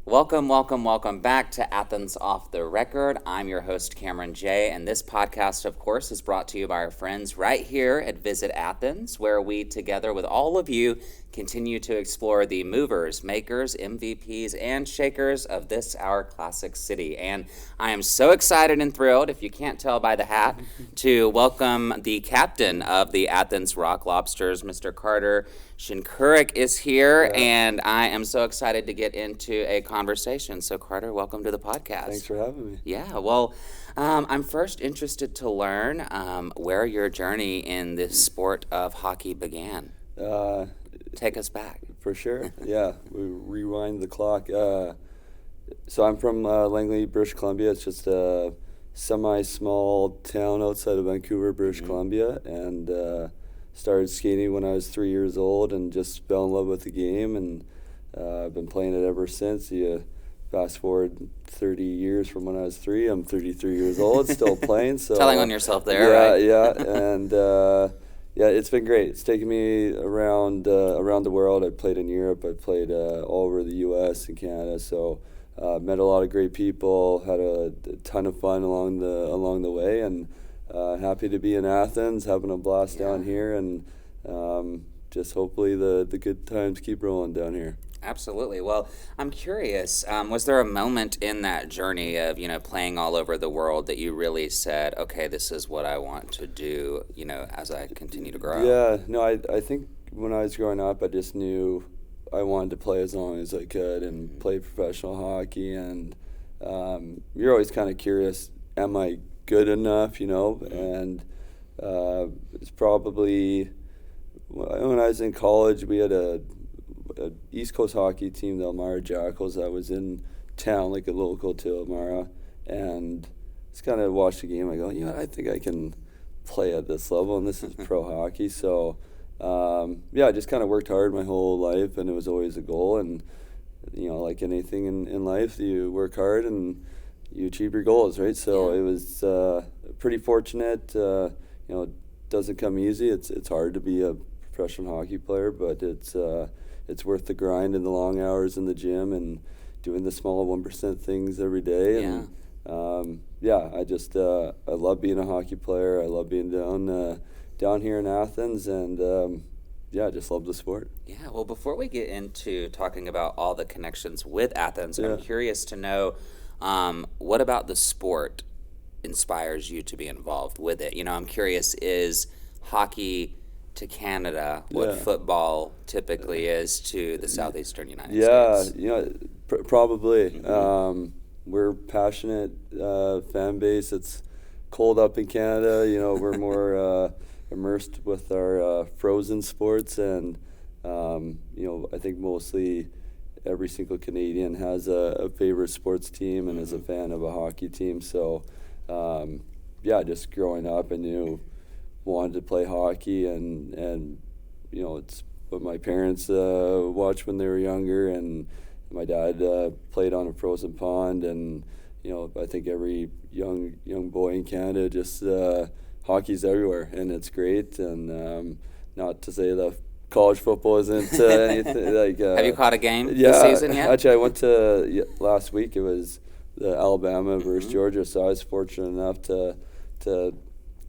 Welcome back to Athens Off the Record. I'm your host, Cameron J., and this podcast, of course, is brought to you by our friends right here at Visit Athens, where we, together with all of you, continue to explore the movers, makers, MVPs, and shakers of this, our classic city. And I am so excited and thrilled, if you can't tell by the hat, to welcome the captain of the Athens Rock Lobsters, Mr. Carter Shinkaruk is here, and I am so excited to get into a conversation. So, Carter, welcome to the podcast. Thanks for having me. Yeah, well, I'm first interested to learn where your journey in this sport of hockey began. Take us back. For sure. Yeah, we rewind the clock. So I'm from Langley, British Columbia. It's just a semi-small town outside of Vancouver, British Columbia, and started skating when I was 3 years old and just fell in love with the game, and I've been playing it ever since. You fast forward 30 years from when I was 3, I'm 33 years old, still playing. So telling on yourself there, right? Yeah, and yeah, it's been great. It's taken me around the world. I played in Europe. I played all over the U.S. and Canada. So met a lot of great people. Had a ton of fun along the way, and happy to be in Athens, having a blast down here, and just hopefully the good times keep rolling down here. Absolutely. Well, I'm curious, was there a moment in that journey of, playing all over the world that you really said, okay, this is what I want to do, as I continue to grow? Yeah, no, I think when I was growing up, I just knew I wanted to play as long as I could and play professional hockey, and you're always kind of curious, am I good enough, and it's probably, when I was in college, we had a East Coast hockey team, the Elmira Jackals, that was in town, like a local to Elmira, and just kind of watched the game. I go, I think I can play at this level, and this is pro hockey. So, I just kind of worked hard my whole life, and it was always a goal. And like anything in life, you work hard and you achieve your goals, right? So it was pretty fortunate. It doesn't come easy. It's hard to be a professional hockey player, but it's worth the grind and the long hours in the gym and doing the small 1% things every day. And I just I love being a hockey player. I love being down here in Athens, and I just love the sport. Yeah, well, before we get into talking about all the connections with Athens, I'm curious to know what about the sport inspires you to be involved with it? I'm curious, is hockey to Canada what football typically is to the southeastern United States? Yeah, probably. We're passionate fan base. It's cold up in Canada. We're more immersed with our frozen sports, and I think mostly every single Canadian has a favorite sports team and is a fan of a hockey team. So, just growing up, I knew wanted to play hockey, and it's what my parents watched when they were younger, and my dad played on a frozen pond, and I think every young boy in Canada just hockey's everywhere, and it's great. And not to say that college football isn't anything like. Have you caught a game this season yet? Actually, I went to last week. It was the Alabama versus Georgia, so I was fortunate enough to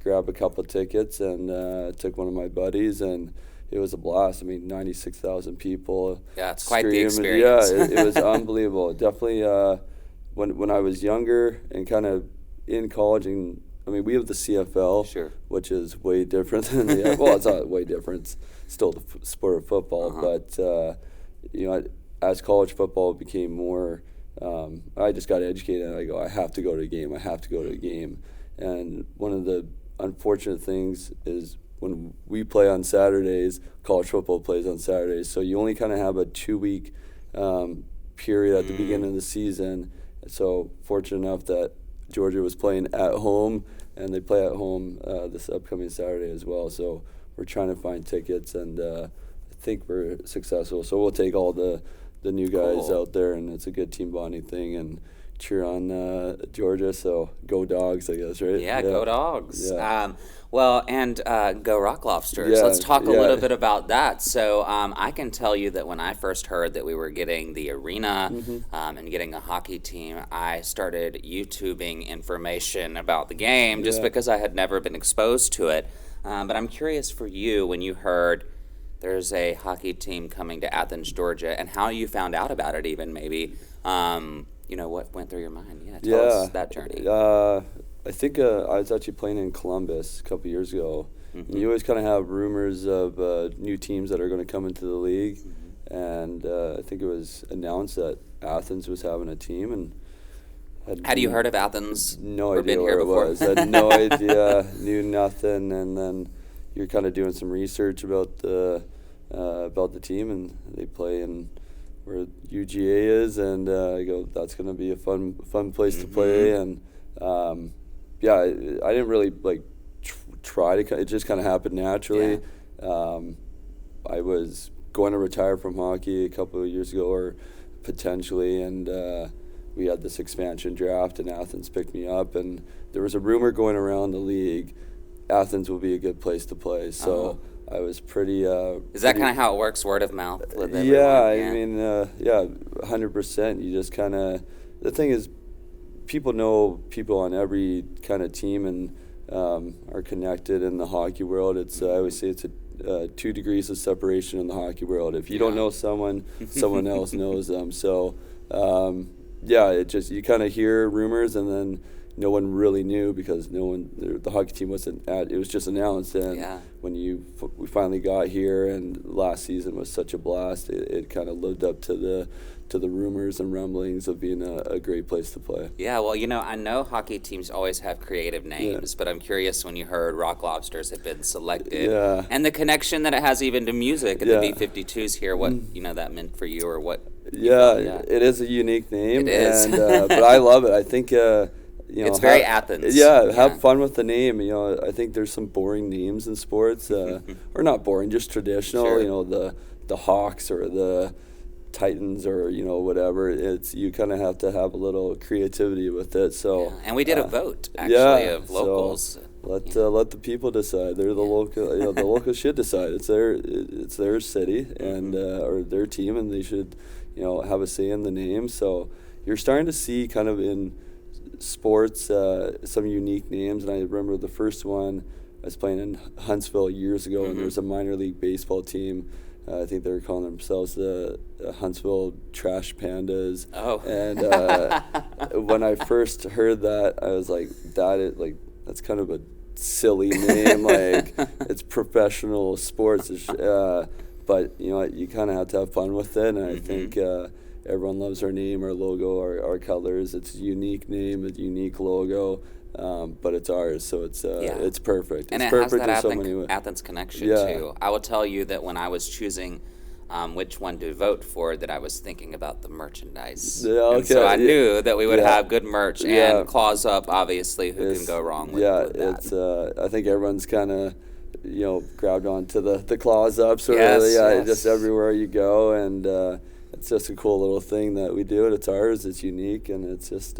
grab a couple of tickets, and took one of my buddies, and it was a blast. 96,000 people. Yeah, it's quite the experience. Yeah, it was unbelievable. Definitely, when I was younger and kind of in college, and we have the CFL, which is way different than it's not way different. It's still the sport of football, but as college football became more, I just got educated, and I go, I have to go to a game. I have to go to a game. And one of the unfortunate things is when we play on Saturdays, college football plays on Saturdays, so you only kind of have a 2-week period at the beginning of the season. So fortunate enough that Georgia was playing at home, and they play at home this upcoming Saturday as well. So we're trying to find tickets, and I think we're successful. So we'll take all the new guys out there, and it's a good team bonding thing. And cheer on Georgia. So go Dogs, I guess, right? Yeah, go Dogs. Yeah. Well, and go Rock Lobsters. Yeah, Let's talk a yeah. little bit about that. So I can tell you that when I first heard that we were getting the arena and getting a hockey team, I started YouTubing information about the game just Yeah. because I had never been exposed to it. But I'm curious for you when you heard there's a hockey team coming to Athens, Georgia, and how you found out about it even maybe. What went through your mind? Yeah, tell us that journey. I think I was actually playing in Columbus a couple years ago. And you always kind of have rumors of new teams that are going to come into the league. And I think it was announced that Athens was having a team. And had you heard of Athens? No or idea been where here it before? was. I had no idea, knew nothing. And then you're kind of doing some research about the team, and they play in where UGA is, and I go, that's going to be a fun place to play. And I didn't really try to. It just kind of happened naturally. Yeah. I was going to retire from hockey a couple of years ago, or potentially, and we had this expansion draft, and Athens picked me up, and there was a rumor going around the league, Athens will be a good place to play. So I was pretty. Is that kind of how it works, word of mouth? With everyone? Yeah, I mean, 100%. You just kind of. The thing is, people know people on every kind of team and are connected in the hockey world. It's I always say it's 2 degrees of separation in the hockey world. If you don't know someone, someone else knows them. So it just, you kind of hear rumors, and then no one really knew because the hockey team wasn't it was just announced. And when we finally got here, and last season was such a blast, it kind of lived up to the rumors and rumblings of being a great place to play. Yeah, well, I know hockey teams always have creative names, but I'm curious when you heard Rock Lobsters had been selected, and the connection that it has even to music and the B-52s here, what that meant for you, or what. It is a unique name. It is. And but I love it. I think it's very Athens. Have fun with the name. I think there's some boring names in sports, or not boring, just traditional. Sure. The Hawks or the Titans or whatever. It's, you kind of have to have a little creativity with it. So and we did a vote actually of locals. So let the people decide. They're the local. The locals should decide. It's their city and or their team, and they should have a say in the name. So you're starting to see kind of in sports some unique names, and I remember the first one I was playing in Huntsville years ago, and there was a minor league baseball team. I think they were calling themselves the Huntsville Trash Pandas. Oh. And when I first heard that, I was like, that's kind of a silly name. Like, it's professional sports. But you kind of have to have fun with it, and I think everyone loves our name, our logo, our colors. It's a unique name, a unique logo, but it's ours, so it's perfect. And it's it perfect has that in so many ways. Athens connection too. I will tell you that when I was choosing which one to vote for, that I was thinking about the merchandise. And so I knew that we would have good merch and claws up, obviously. Who can go wrong with that? It's I think everyone's kind of grabbed onto the claws up, so just everywhere you go, and it's just a cool little thing that we do, and it's ours, it's unique, and it's just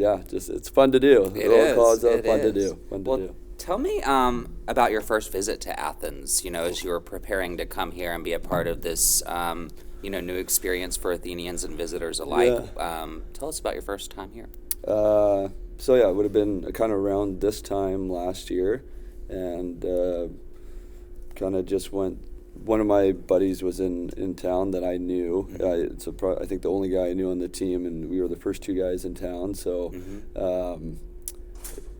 it's fun to do. It is. Claws up, fun to do. Tell me about your first visit to Athens, as you were preparing to come here and be a part of this new experience for Athenians and visitors alike. Tell us about your first time here. It would have been kind of around this time last year, and kind of just went. One of my buddies was in town that I knew. I think the only guy I knew on the team, and we were the first 2 guys in town. So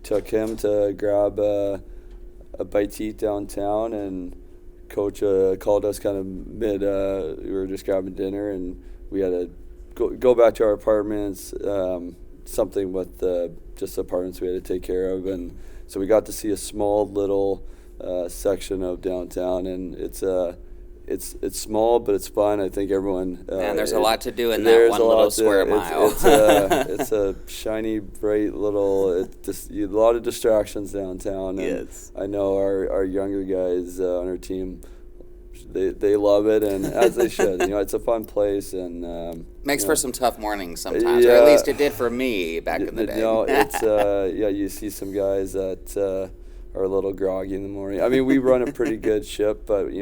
took him to grab a bite to eat downtown, and coach called us kind of mid. We were just grabbing dinner, and we had to go back to our apartments. Something with just apartments we had to take care of, and so we got to see a small little section of downtown, and it's small, but it's fun. I think everyone. And there's a lot to do in that one little square mile. It's a shiny, bright little. A lot of distractions downtown. And yes. I know our younger guys on our team they love it, and as they should. It's a fun place, and makes for some tough mornings sometimes, or at least it did for me back in the day. It's you see some guys that are a little groggy in the morning. I mean, we run a pretty good ship, but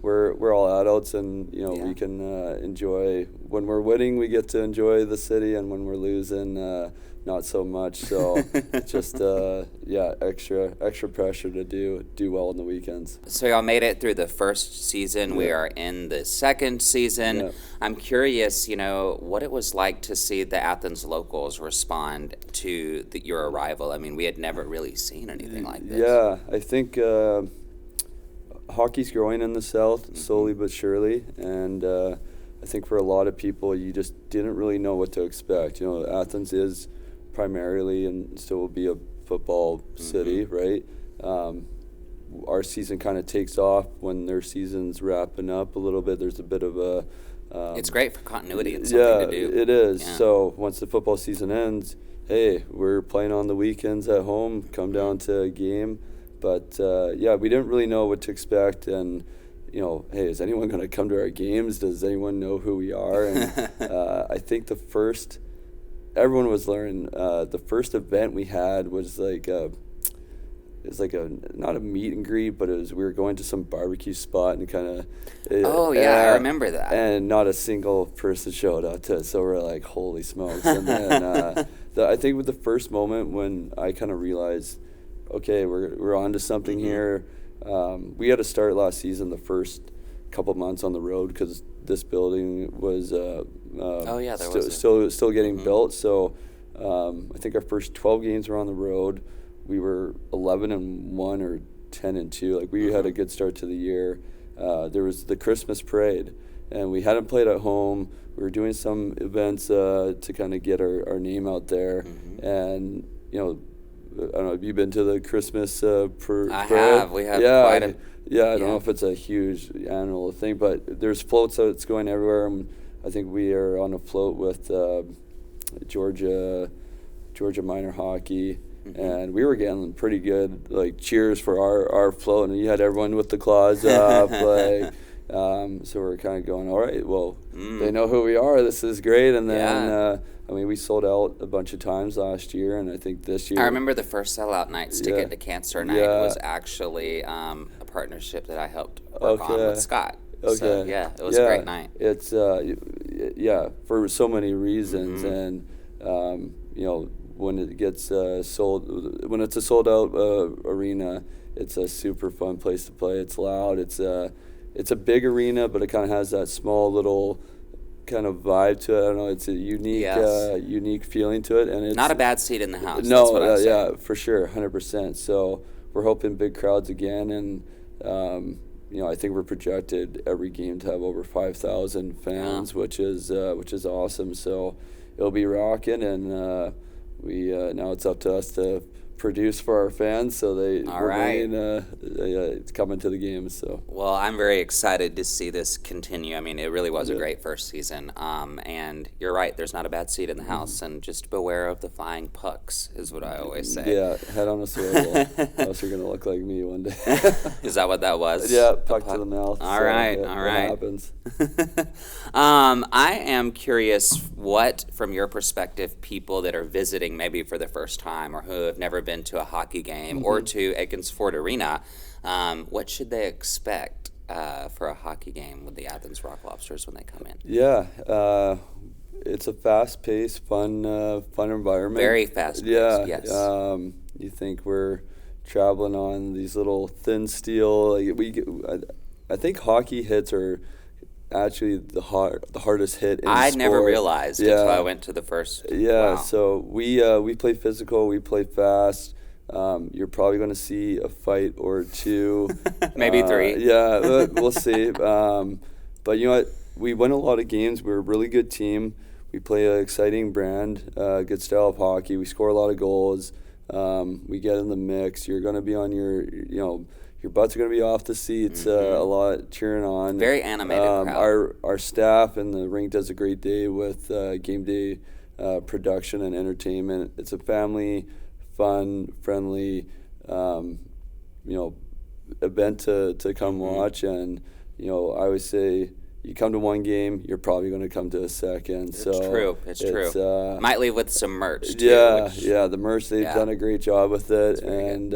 we're all adults, and we can enjoy. When we're winning, we get to enjoy the city, and when we're losing, not so much. So just extra pressure to do well on the weekends. So y'all made it through the first season. Yeah. We are in the second season. Yeah. I'm curious, what it was like to see the Athens locals respond to your arrival. I mean, we had never really seen anything like this. Yeah, I think hockey's growing in the South slowly but surely, and I think for a lot of people, you just didn't really know what to expect. Athens is primarily and still will be a football city, right? Our season kind of takes off when their season's wrapping up a little bit. There's a bit of a it's great for continuity and something to do. It is. Yeah. So once the football season ends, hey, we're playing on the weekends at home. Come down to a game. But we didn't really know what to expect, and hey, is anyone going to come to our games? Does anyone know who we are? And I think everyone was learning. The first event we had was not a meet and greet, but we were going to some barbecue spot and kind of. I remember that. And not a single person showed up to it, so we're like, holy smokes! And then I think with the first moment when I kind of realized, okay, we're on to something here. We had to start last season the first couple months on the road because this building was still getting built. So I think our first 12 games were on the road. We were 11-1 or 10-2. Like we had a good start to the year. There was the Christmas parade, and we hadn't played at home. We were doing some events to kind of get our name out there, and I don't know, have you been to the Christmas parade? I have. We have quite a... I don't know if it's a huge annual thing, but there's floats that's going everywhere. I think we are on a float with Georgia Minor Hockey, and we were getting pretty good, cheers for our float, and you had everyone with the claws up, so we're kind of going, all right, well, they know who we are. This is great, and then... we sold out a bunch of times last year, and I think this year... I remember the first sellout nights to get to Cancer Night was actually a partnership that I helped work on with Scott. Okay. So, it was a great night. It's, for so many reasons, and, when it gets when it's a sold-out arena, it's a super fun place to play. It's loud. It's a big arena, but it kind of has that small little... kind of vibe to it. I don't know. It's a unique feeling to it, and it's not a bad seat in the house. No, for sure, 100%. So we're hoping big crowds again, and I think we're projected every game to have over 5,000 fans, which is awesome. So it'll be rocking, and now it's up to us to produce for our fans, so they coming to the games. So well, I'm very excited to see this continue. I mean, it really was a great first season, and you're right, there's not a bad seat in the house, and just beware of the flying pucks is what I always say. Head on a swivel, else you're gonna look like me one day. Is that what that was? Puck to the mouth. All right. What happens? I am curious what, from your perspective, people that are visiting maybe for the first time or who have never been to a hockey game or to Athens Ford Arena, what should they expect for a hockey game with the Athens Rock Lobsters when they come in? It's a fast-paced, fun environment. Very fast-paced, yes. You think we're traveling on these little thin steel. I think hockey hits are actually the hardest hit in I sport. Never realized until I went to the first. So we play physical, we play fast. You're probably going to see a fight or two. Maybe three. We'll see. But you know what? We win a lot of games. We're a really good team. We play an exciting brand, good style of hockey. We score a lot of goals. We get in the mix. You're going to be on your butts are going to be off the seats, a lot cheering on. Very animated crowd. Our staff in the rink does a great day with game day production and entertainment. It's a family, fun, friendly, event to come watch, and I always say, you come to one game, you're probably going to come to a second. It's true. It's true. Might leave with some merch, too. Yeah, the merch, they've done a great job with it. And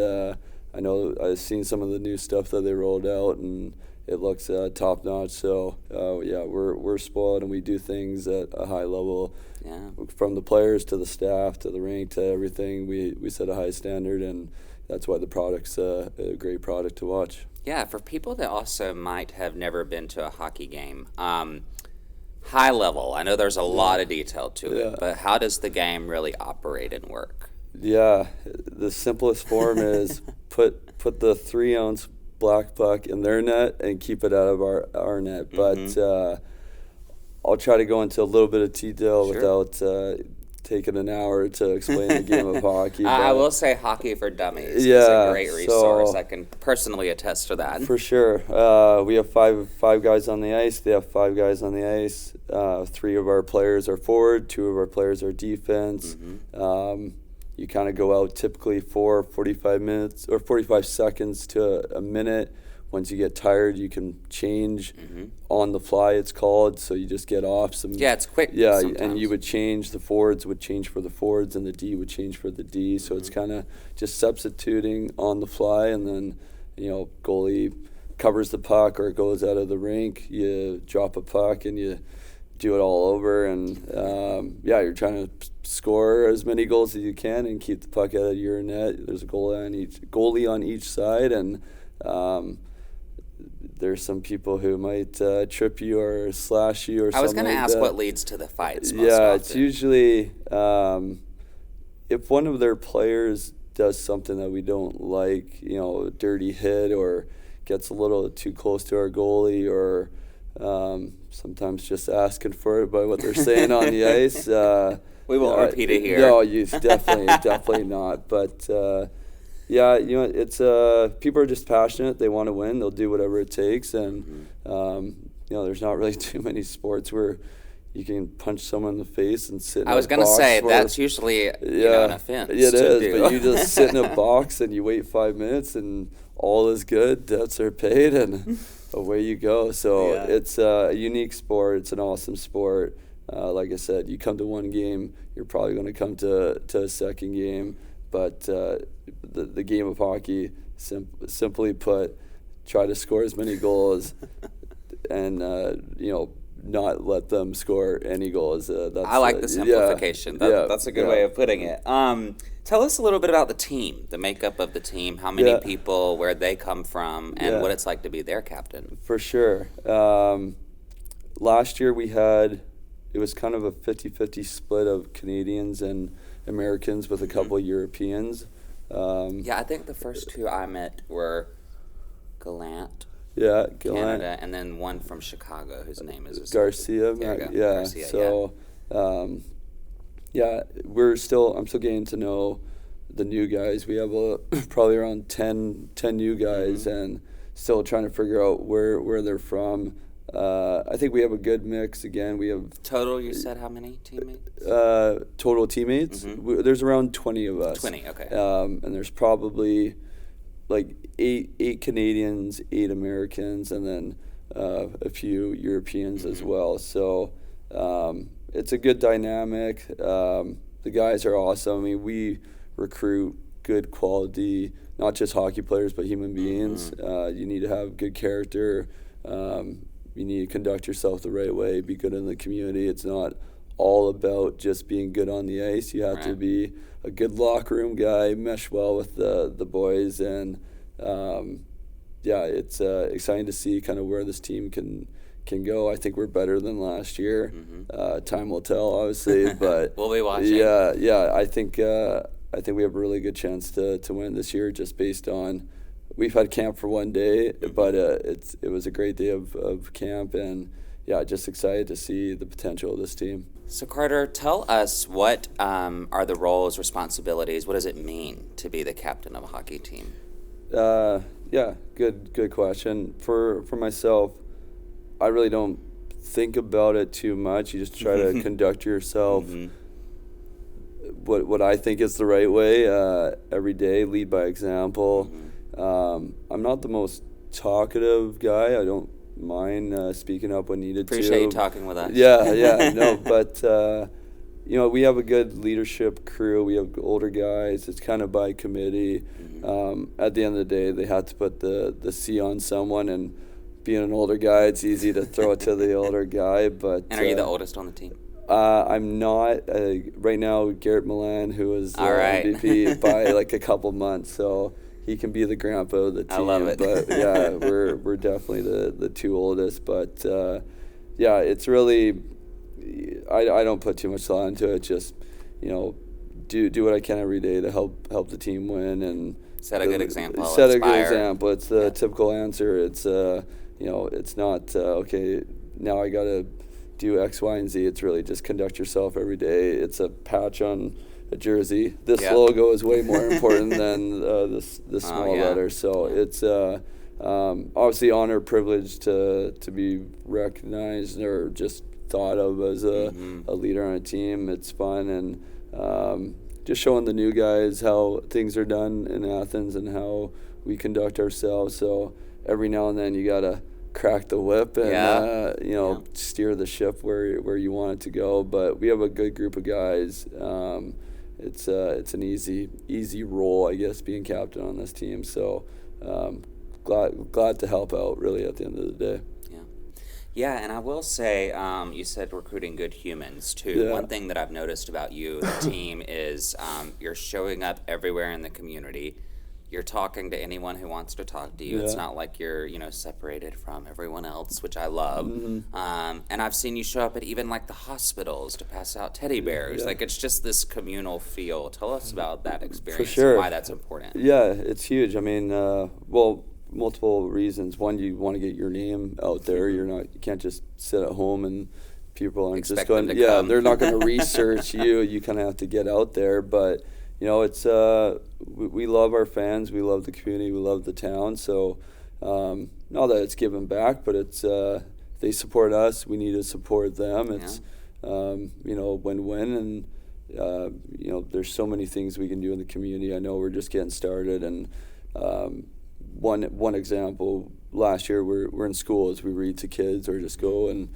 I know I've seen some of the new stuff that they rolled out, and it looks top-notch. So, we're spoiled, and we do things at a high level. Yeah. From the players to the staff to the rink to everything, we set a high standard, and that's why the product's a great product to watch. Yeah, for people that also might have never been to a hockey game, high level, I know there's a lot of detail to it, but how does the game really operate and work? Yeah, the simplest form is put the 3-ounce black puck in their net and keep it out of our net. But I'll try to go into a little bit of detail without taking an hour to explain the game of hockey. I will say Hockey for Dummies is a great resource. I can personally attest to that. For sure. We have five guys on the ice. They have 5 guys on the ice. 3 of our players are forward. 2 of our players are defense. You kind of go out typically for 45 minutes or 45 seconds to a minute. Once you get tired, you can change on the fly, it's called. So you just get off some. Yeah, it's quick. Yeah, sometimes. And you would change. The forwards would change for the forwards, and the D would change for the D. So it's kind of just substituting on the fly, and then goalie covers the puck or it goes out of the rink. You drop a puck and you do it all over, and you're trying to score as many goals as you can and keep the puck out of your net. There's a goalie on each side, and there's some people who might trip you or slash you or something. I was going to ask that. What leads to the fights most often. It's usually if one of their players does something that we don't like, a dirty hit or gets a little too close to our goalie, or sometimes just asking for it by what they're saying on the ice. We won't repeat it here. No, you definitely not. But it's people are just passionate. They want to win. They'll do whatever it takes. And there's not really too many sports where you can punch someone in the face and sit in a box. I was going to say, that's usually an offense. It is, but you just sit in a box and you wait 5 minutes and all is good. Debts are paid and away you go. So it's a unique sport. It's an awesome sport. Like I said, you come to one game, you're probably going to come to a second game. But the game of hockey, simply put, try to score as many goals and, not let them score any goals. I like the simplification. That's a good way of putting it. Tell us a little bit about the team, the makeup of the team, how many people, where they come from, and what it's like to be their captain. For sure. Last year it was kind of a 50-50 split of Canadians and Americans with a couple of Europeans. I think the first 2 I met were Gallant. Yeah, Canada, and then one from Chicago whose name is Garcia. Garcia, so, I'm still getting to know the new guys. We have probably around 10 new guys, and still trying to figure out where they're from. I think we have a good mix. Again, we have total. You said how many teammates? Total teammates. There's around 20 of us. 20. Okay. And there's probably like eight Canadians, 8 Americans, and then a few Europeans as well. So it's a good dynamic. The guys are awesome. I mean, we recruit good quality, not just hockey players, but human beings. You need to have good character. You need to conduct yourself the right way, be good in the community. It's not all about just being good on the ice. You have to be a good locker room guy, mesh well with the boys, and it's exciting to see kind of where this team can go. I think we're better than last year. Time will tell, obviously, but we'll be watching. Yeah. I think we have a really good chance to win this year, just based on. We've had camp for one day, but it was a great day of camp, and just excited to see the potential of this team. So Carter, tell us what are the roles, responsibilities. What does it mean to be the captain of a hockey team? Good question. For myself, I really don't think about it too much. You just try to conduct yourself what I think is the right way every day. Lead by example. I'm not the most talkative guy. I don't mind speaking up when needed to. Appreciate you talking with us. Yeah, no, but we have a good leadership crew. We have older guys. It's kind of by committee. At the end of the day, they have to put the C on someone, and being an older guy, it's easy to throw it to the older guy. But and are you the oldest on the team? I'm not. Right now, Garrett Milan, who is the MVP by like a couple months, so he can be the grandpa of the team. I love it. But yeah, we're definitely the two oldest. But yeah, it's really, I don't put too much thought into it. Just do what I can every day to help the team win and set a good example. Set a good example. It's the typical answer. It's it's not okay. Now I gotta do X, Y, and Z. It's really just conduct yourself every day. It's a patch on a jersey. This logo is way more important than the small letters. So it's obviously honor, privilege to be recognized or just thought of as a leader on a team. It's fun, and just showing the new guys how things are done in Athens and how we conduct ourselves. So every now and then you gotta crack the whip and steer the ship where you want it to go. But we have a good group of guys. It's an easy role, I guess, being captain on this team. So glad to help out, really, at the end of the day. Yeah, and I will say, you said recruiting good humans, too. Yeah. One thing that I've noticed about you, the team, is you're showing up everywhere in the community. You're talking to anyone who wants to talk to you. Yeah. It's not like you're, separated from everyone else, which I love. And I've seen you show up at even, like, the hospitals to pass out teddy bears. Yeah. Like, it's just this communal feel. Tell us about that experience sure. and why that's important. Yeah, it's huge. I mean, multiple reasons. One, you want to get your name out there. You can't just sit at home and people aren't Expect just going. them to come. They're not going to research you. You kind of have to get out there. But it's we love our fans. We love the community. We love the town. So not that it's giving back, but it's they support us. We need to support them. It's win-win, and there's so many things we can do in the community. I know we're just getting started, and one example, last year we're in schools, we read to kids or just go and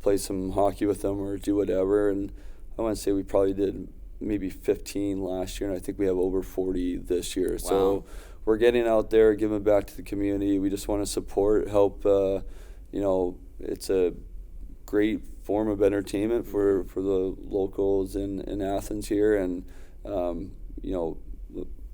play some hockey with them or do whatever, and I want to say we probably did maybe 15 last year, and I think we have over 40 this year. Wow. So we're getting out there, giving back to the community. We just want to support, help. It's a great form of entertainment for the locals in Athens here, and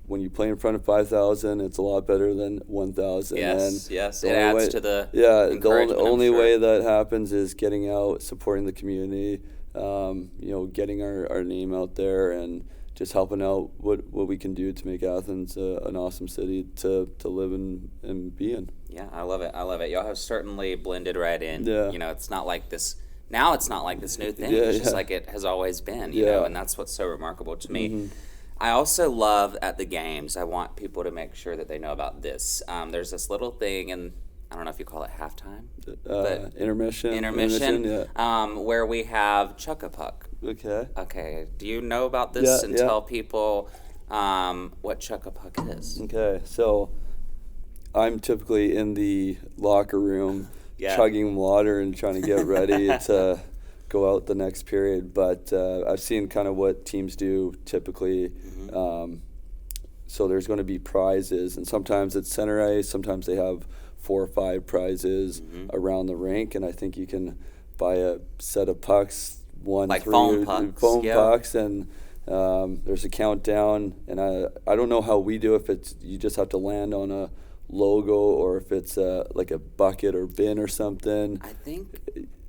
when you play in front of 5,000, it's a lot better than 1,000. Yes, it adds to the the only way that happens is getting out, supporting the community, getting our name out there, and just helping out what we can do to make Athens an awesome city to live and be in. Yeah, I love it. Y'all have certainly blended right in. Yeah. It's not like this. Now it's not like this new thing. It's just like it has always been, you know, and that's what's so remarkable to me. I also love at the games, I want people to make sure that they know about this. There's this little thing, and I don't know if you call it halftime. Intermission, yeah. Where we have Chuck-a-Puck. Okay. Do you know about this tell people what Chuck-a-Puck is? Okay, so I'm typically in the locker room chugging water and trying to get ready to go out the next period, but I've seen kind of what teams do typically. So there's going to be prizes, and sometimes it's center ice, sometimes they have 4 or 5 prizes around the rink, and I think you can buy a set of pucks, foam pucks, and there's a countdown, and I don't know how we do, if it's you just have to land on a logo or if it's like a bucket or bin or something. I think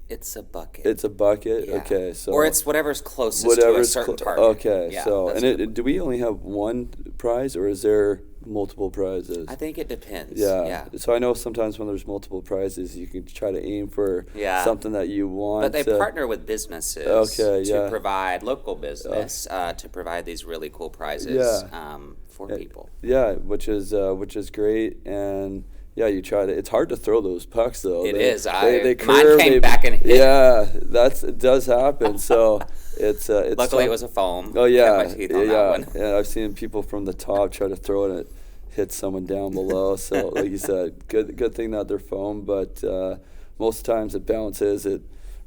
it's a bucket. It's a bucket? Yeah. Okay. So or it's whatever's closest to a certain target. Okay. Yeah, so, and do we only have one prize, or is there multiple prizes? I think it depends. Yeah. So I know sometimes when there's multiple prizes, you can try to aim for something that you want. But they partner with businesses to provide local business to provide these really cool prizes for people. Yeah, which is great. And you try to. It's hard to throw those pucks, though. They curve. Mine came back and hit. Yeah, it does happen. So it's luckily it was a foam. Oh yeah, Kept my teeth on that one. Yeah, I've seen people from the top try to throw it. hit someone down below. So like you said, good thing that they're foam, but most times it bounces, it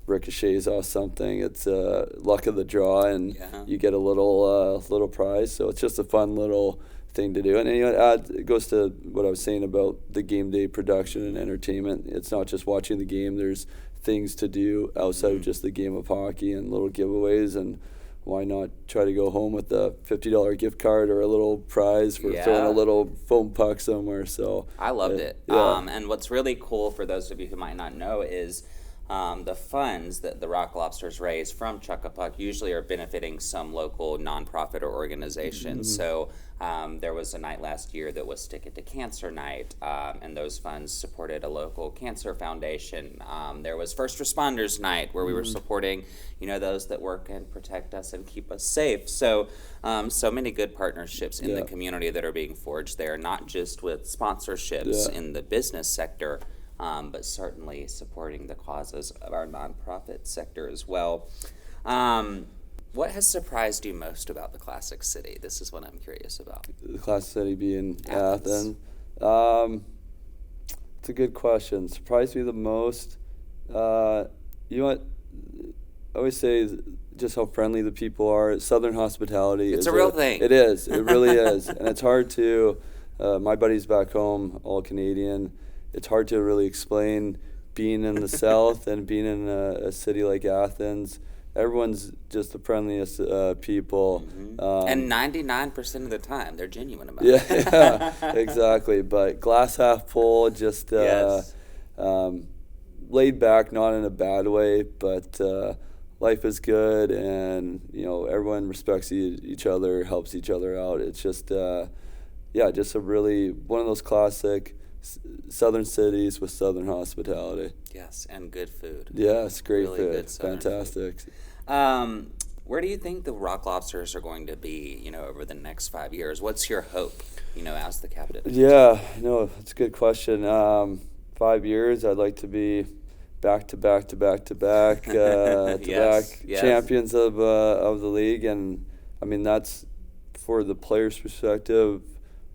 ricochets off something. It's luck of the draw, and you get a little prize. So it's just a fun little thing to do. And it goes to what I was saying about the game day production and entertainment. It's not just watching the game. There's things to do outside of just the game of hockey and little giveaways, and why not try to go home with a $50 gift card or a little prize for throwing a little foam puck somewhere. So I loved it. And what's really cool for those of you who might not know is the funds that the Rock Lobsters raise from Chuck a Puck usually are benefiting some local nonprofit or organization. So there was a night last year that was Stick It to Cancer Night, and those funds supported a local cancer foundation. There was First Responders Night, where we were supporting, those that work and protect us and keep us safe. So so many good partnerships in the community that are being forged there, not just with sponsorships in the business sector, but certainly supporting the causes of our nonprofit sector as well. What has surprised you most about the Classic City? This is what I'm curious about. The Classic City being Athens. It's a good question. Surprised me the most. You know what? I always say just how friendly the people are. Southern hospitality. It's a real thing. It is. It really is. And it's hard to, my buddies back home, all Canadian, it's hard to really explain being in the South and being in a city like Athens. Everyone's just the friendliest people. And 99% of the time, they're genuine about it. Yeah, exactly. But glass half full, just laid back, not in a bad way, but life is good, and everyone respects each other, helps each other out. It's just just a really one of those classic southern cities with southern hospitality. Yes, and good food. Yes, great really food. Good fantastic. Food. Where do you think the Rock Lobsters are going to be, over the next 5 years? What's your hope, as the captain? Yeah, no, that's a good question. 5 years, I'd like to be back champions of the league, and I mean that's for the players' perspective.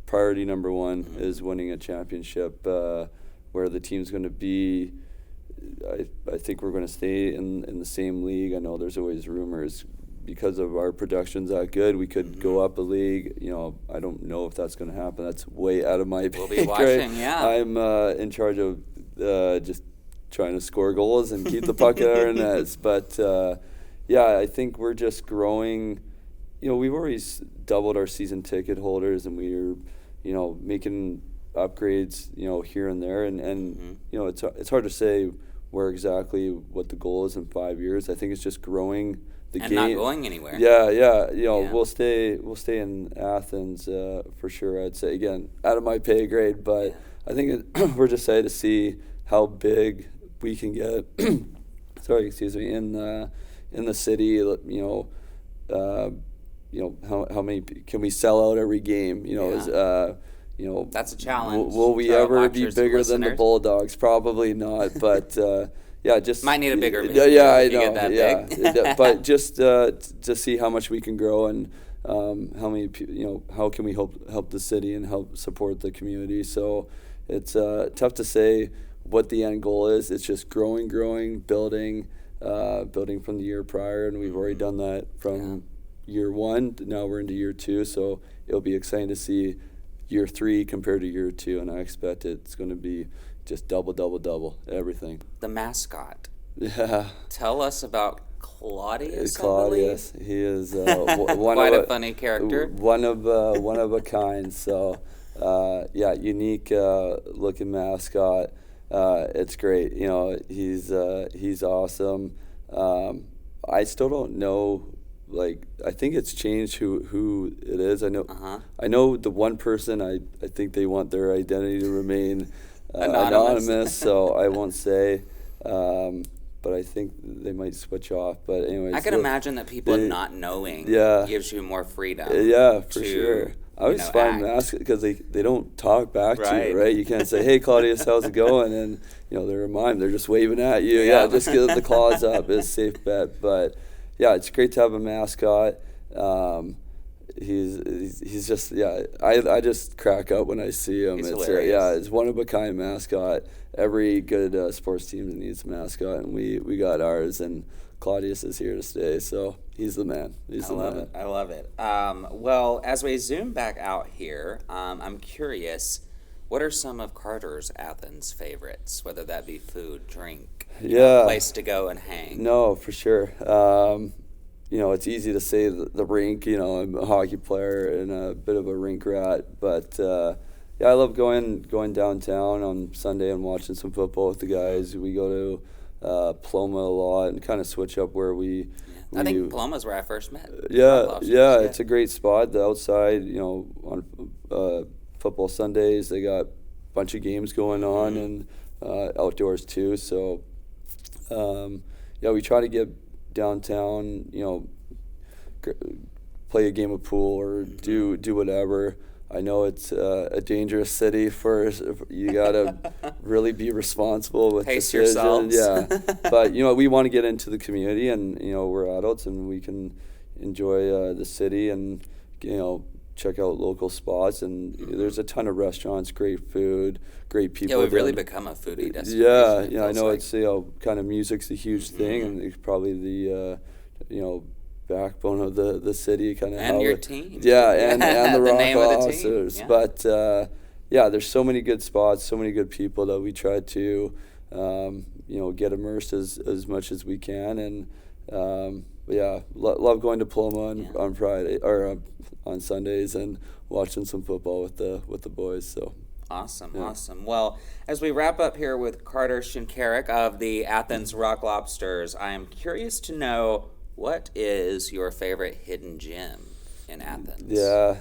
Priority number one is winning a championship. Where the team's going to be, I think we're going to stay in the same league. I know there's always rumors because of our production's that good. We could go up a league. I don't know if that's going to happen. That's way out of my We'll be watching. Yeah, I'm in charge of just trying to score goals and keep the puck in our nets. But I think we're just growing. We've always doubled our season ticket holders, and we're making upgrades here and there, and it's hard to say what the goal is in 5 years. I think it's just growing the game and not going anywhere. We'll stay in Athens for sure. I'd say, again, out of my pay grade, but I think we're just excited to see how big we can get. In the city. How many can we sell out every game? That's a challenge. Will we ever be bigger than the Bulldogs? Probably not. But just might need a bigger. I know. Get that big. But just to see how much we can grow, and how many how can we help the city and help support the community. So it's tough to say what the end goal is. It's just growing, building from the year prior, and we've already done that from year one. Now we're into year two, so it'll be exciting to see year three compared to year two, and I expect it's going to be just double everything. The mascot. Yeah. Tell us about Claudius. Claudius, he is one quite of a funny character. One of a kind. So unique looking mascot. It's great. He's awesome. I still don't know. I think it's changed who it is. I know the one person. I think they want their identity to remain anonymous, so I won't say. But I think they might switch off. But anyways, I can imagine that people not knowing gives you more freedom. Yeah, for sure. I always find mascots because they don't talk back to you, right? You can't say, "Hey, Claudius, how's it going?" And they're a mime. They're just waving at you. Yeah, just get the claws up is a safe bet. But yeah, it's great to have a mascot. he's just I just crack up when I see him. He's It's hilarious. it's one of a kind mascot. Every good sports team needs a mascot, and we got ours. And Claudius is here to stay, so he's the man. He's the man. I love it. Well, as we zoom back out here, I'm curious, what are some of Carter's Athens favorites, whether that be food, drink, place to go and hang? No, for sure. It's easy to say the rink. I'm a hockey player and a bit of a rink rat, but I love going downtown on Sunday and watching some football with the guys. We go to Paloma a lot and kind of switch up where we. I think Paloma's where I first met. Yeah, it's a great spot. The outside, on football Sundays, they got a bunch of games going on and outdoors too. So, we try to get downtown, play a game of pool or do whatever. I know it's a dangerous city you gotta really be responsible with Pace decisions. yourselves. Yeah, but we want to get into the community, and we're adults and we can enjoy the city and check out local spots. And there's a ton of restaurants, great food, great people. Yeah, we've really become a foodie destination. Yeah. I know it's kind of music's a huge thing, and it's probably the backbone of the city, kind of. And your team. Yeah, and the Rock name of the Lobsters. team. Yeah. But there's so many good spots, so many good people that we try to get immersed as much as we can. And love going to Paloma on Friday or on Sundays and watching some football with the boys. So. Awesome. Well, as we wrap up here with Carter Shinkaruk of the Athens Rock Lobsters, I am curious to know, what is your favorite hidden gem in Athens? Yeah.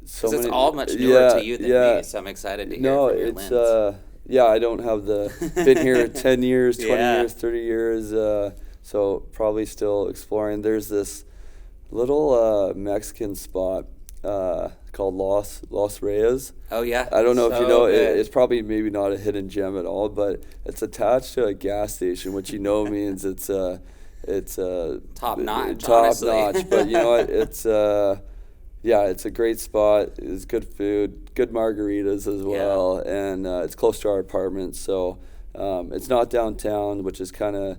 Because it's all much newer to you than me, so I'm excited to hear from your lens. I don't have been here 10 years, 20 years, 30 years, so probably still exploring. There's this little Mexican spot called Los Reyes. Oh, yeah. I don't know if you know. It's probably maybe not a hidden gem at all, but it's attached to a gas station, which means it's top notch. Top notch. But you know what? It's it's a great spot. It's good food, good margaritas as well, and it's close to our apartment. So it's not downtown, which is kind of.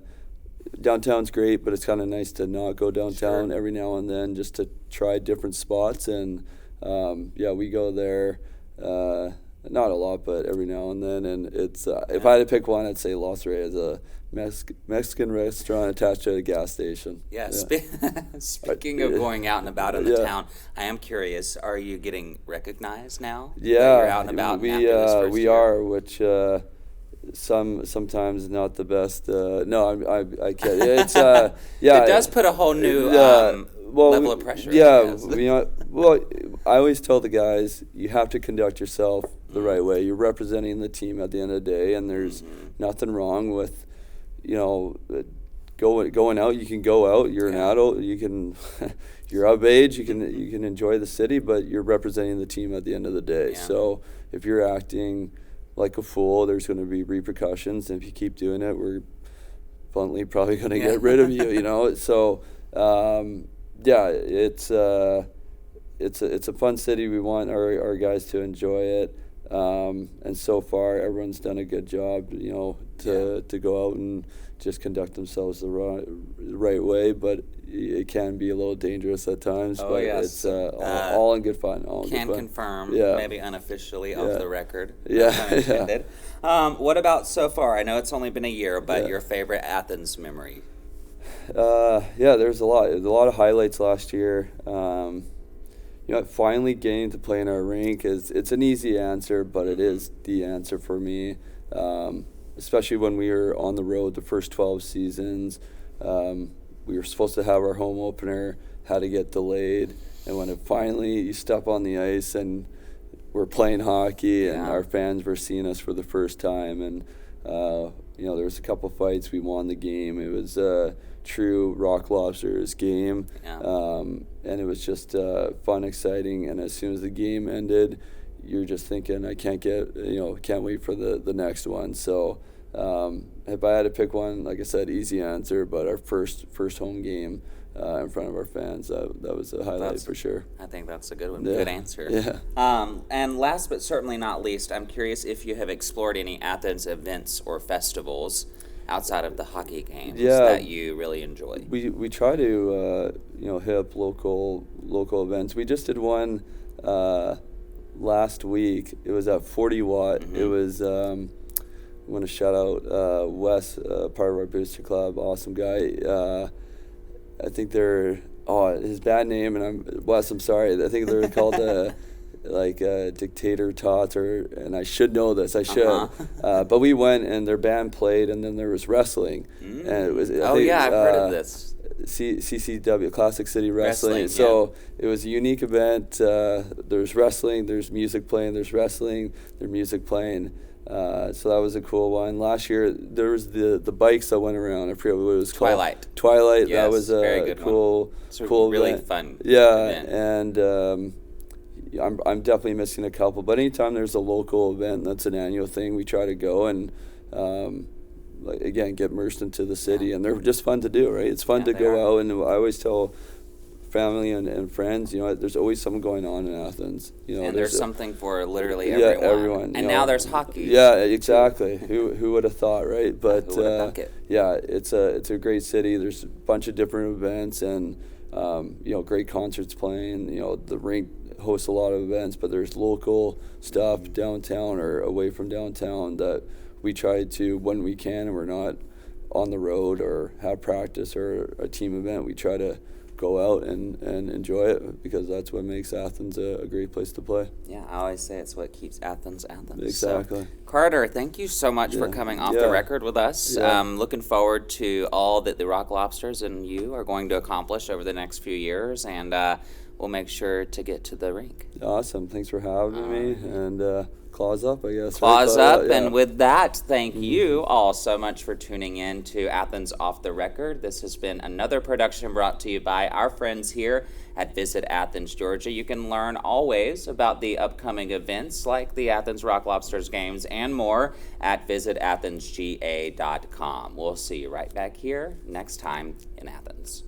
Downtown's great, but it's kind of nice to not go downtown every now and then, just to try different spots. And we go there, not a lot, but every now and then. And it's if I had to pick one, I'd say Los Reyes, a Mexican restaurant attached to a gas station. Yeah. Speaking of going out and about in the town, I am curious: are you getting recognized now? Yeah, that you're out and about. We are, which. Sometimes not the best. I can't. It's it does put a whole new level of pressure. Yeah, I always tell the guys, you have to conduct yourself the right way. You're representing the team at the end of the day, and there's nothing wrong with, going out. You can go out. You're an adult. You can. You're of age. You can enjoy the city, but you're representing the team at the end of the day. Yeah. So if you're acting like a fool, there's going to be repercussions. And if you keep doing it, we're bluntly probably going to get rid of you. So it's a fun city. We want our guys to enjoy it, and so far everyone's done a good job to go out and just conduct themselves the right way, but it can be a little dangerous at times. It's all in good fun. Confirm, maybe unofficially off the record. Yeah. What about so far? I know it's only been a year, but your favorite Athens memory? There's a lot of highlights last year. Finally getting to play in our rink it's an easy answer, but it is the answer for me. Especially when we were on the road the first 12 seasons. We were supposed to have our home opener, had to get delayed, and when it finally you step on the ice and we're playing hockey and our fans were seeing us for the first time, and there was a couple fights, we won the game. It was a true Rock Lobsters game, and it was just fun, exciting, and as soon as the game ended, you're just thinking, I can't wait for the next one. So If I had to pick one, like I said, easy answer, but our first home game in front of our fans, that was a highlight for sure. I think that's a good one. Yeah. Good answer. Yeah. And last but certainly not least, I'm curious if you have explored any Athens events or festivals outside of the hockey games that you really enjoy. We try to hit up local events. We just did one last week. It was at 40 Watt. Mm-hmm. It was I want to shout out Wes, part of our booster club, awesome guy. I think they're his bad name, and I'm sorry. I think they're called Dictator Tots, and I should know this. I should. But we went and their band played, and then there was wrestling. And it was I've heard of this. CCW, Classic City Wrestling. So it was a unique event. There's wrestling, there's music playing, there's wrestling, there's music playing. So that was a cool one. Last year there was the bikes that went around. I forget what it was called. Twilight. Yes, that was a cool really event. Fun. Yeah, event. and I'm definitely missing a couple. But anytime there's a local event that's an annual thing, we try to go and again get immersed into the city, and they're just fun to do. Right? It's fun to go out, and I always tell family and friends, there's always something going on in Athens. And there's something for literally everyone. Yeah, everyone. And now there's hockey. Yeah, exactly. Who would have thought, right? But who would have thunk it? Yeah, it's a great city. There's a bunch of different events and great concerts playing. The rink hosts a lot of events, but there's local stuff downtown or away from downtown that we try to, when we can, and we're not on the road or have practice or a team event, we try to go out and enjoy it, because that's what makes Athens a great place to play. Yeah, I always say it's what keeps Athens Athens. Exactly. So, Carter, thank you so much for coming off the record with us. Yeah. Looking forward to all that the Rock Lobsters and you are going to accomplish over the next few years, and we'll make sure to get to the rink. Awesome. Thanks for having me, and claws up, I guess. Claws up, and with that, thank you all so much for tuning in to Athens Off the Record. This has been another production brought to you by our friends here at Visit Athens, Georgia. You can learn always about the upcoming events like the Athens Rock Lobsters games and more at visitathensga.com. We'll see you right back here next time in Athens.